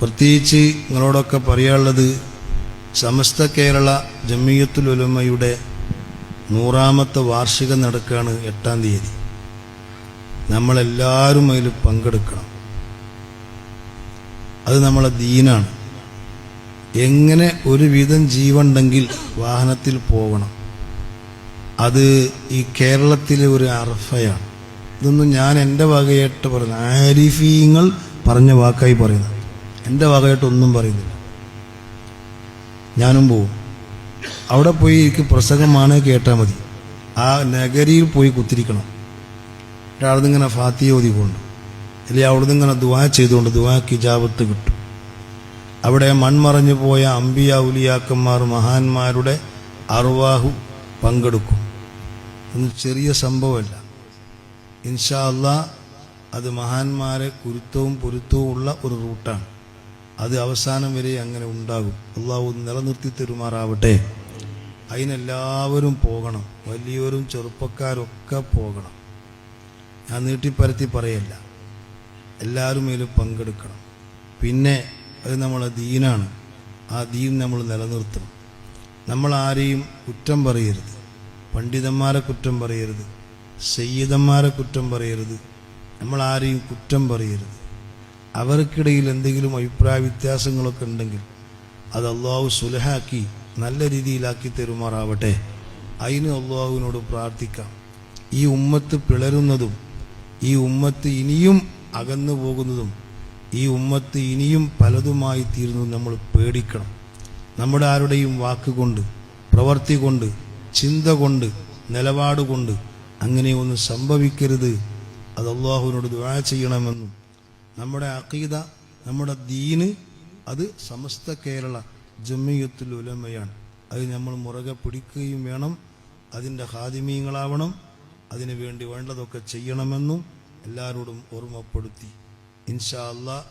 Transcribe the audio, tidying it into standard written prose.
പ്രത്യേകിച്ച് നിങ്ങളോടൊക്കെ പറയാനുള്ളത്, സമസ്ത കേരള ജമിയത്തുൽ ഉലമയുടെ 100ാമത്തെ വാർഷികം നടക്കുകയാണ് 8-ാം തീയതി. നമ്മളെല്ലാവരും അതിൽ പങ്കെടുക്കണം. അത് നമ്മളെ ദീനാണ്. എങ്ങനെ ഒരുവിധം ജീവനുണ്ടെങ്കിൽ വാഹനത്തിൽ പോകണം. അത് ഈ കേരളത്തിലെ ഒരു അർഫയാണ്. ഇതൊന്നും ഞാൻ എൻ്റെ വകയായിട്ട് പറയുന്നത്, ആരിഫീങ്ങൾ പറഞ്ഞ വാക്കായി പറയുന്നത്, എൻ്റെ വകയായിട്ടൊന്നും പറയുന്നില്ല. ഞാനും പോവും. അവിടെ പോയി എനിക്ക് പ്രസംഗമാണ് കേട്ടാൽ മതി. ആ നഗരിയിൽ പോയി കുത്തിരിക്കണം. ഒരാളിന്ന് ഇങ്ങനെ ഫാത്തിഹ ഓതിക്കൊണ്ട്, അല്ലെങ്കിൽ അവിടുന്ന് ഇങ്ങനെ ദുആ ചെയ്തുകൊണ്ട് ദുആക്ക് ഇജാബത്ത് കിട്ടും. അവിടെ മൺമറഞ്ഞു പോയ അമ്പിയ ഉലിയാക്കന്മാർ, മഹാന്മാരുടെ അർവാഹു പങ്കെടുക്കും. ഒന്നും ചെറിയ സംഭവമല്ല. ഇൻഷാ അല്ലാഹ് അത് മഹാന്മാരെ കുരുത്തവും പൊരുത്തവും ഉള്ള ഒരു റൂട്ടാണ്. അത് അവസാനം വരെ അങ്ങനെ ഉണ്ടാകും. അള്ളാഹു നിലനിർത്തി തരുമാറാവട്ടെ. അതിനെല്ലാവരും പോകണം. വലിയവരും ചെറുപ്പക്കാരൊക്കെ പോകണം. ഞാൻ നീട്ടിപ്പരത്തി പറയല്ല, എല്ലാവരും അതിൽ പങ്കെടുക്കണം. പിന്നെ അത് നമ്മളെ ദീനാണ്. ആ ദീൻ നമ്മൾ നിലനിർത്തണം. നമ്മൾ ആരെയും കുറ്റം പറയരുത്. പണ്ഡിതന്മാരെ കുറ്റം പറയരുത്, സയ്യിദന്മാരെ കുറ്റം പറയരുത്, നമ്മൾ ആരെയും കുറ്റം പറയരുത്. അവർക്കിടയിൽ എന്തെങ്കിലും അഭിപ്രായ വ്യത്യാസങ്ങളൊക്കെ ഉണ്ടെങ്കിൽ അത് അള്ളാഹു സുലഹാക്കി നല്ല രീതിയിലാക്കി തരുമാറാവട്ടെ. അതിന് അള്ളാഹുവിനോട് പ്രാർത്ഥിക്കാം. ഈ ഉമ്മത്ത് പിളരുന്നതും, ഈ ഉമ്മത്ത് ഇനിയും അകന്നു പോകുന്നതും, ഈ ഉമ്മത്ത് ഇനിയും പലതുമായി തീരുന്നതും നമ്മൾ പേടിക്കണം. നമ്മുടെ ആരുടെയും വാക്കുകൊണ്ട്, പ്രവൃത്തി കൊണ്ട്, ചിന്ത കൊണ്ട്, നിലപാടുകൊണ്ട് അങ്ങനെ ഒന്നും സംഭവിക്കരുത്. അത് അള്ളാഹുവിനോട് ദുആ ചെയ്യണമെന്നും, നമ്മുടെ അഖീദ, നമ്മുടെ ദീന് അത് സമസ്ത കേരള ജമിയത്തുൽ ഉലമയാണ്. അത് നമ്മൾ മുറുകെ പിടിക്കുകയും വേണം. അതിൻ്റെ ഖാദിമീങ്ങളാവണം. അതിനു വേണ്ടി വേണ്ടതൊക്കെ ചെയ്യണമെന്നും എല്ലാവരോടും ഓർമ്മപ്പെടുത്തി ഇൻഷാ അല്ലാഹ്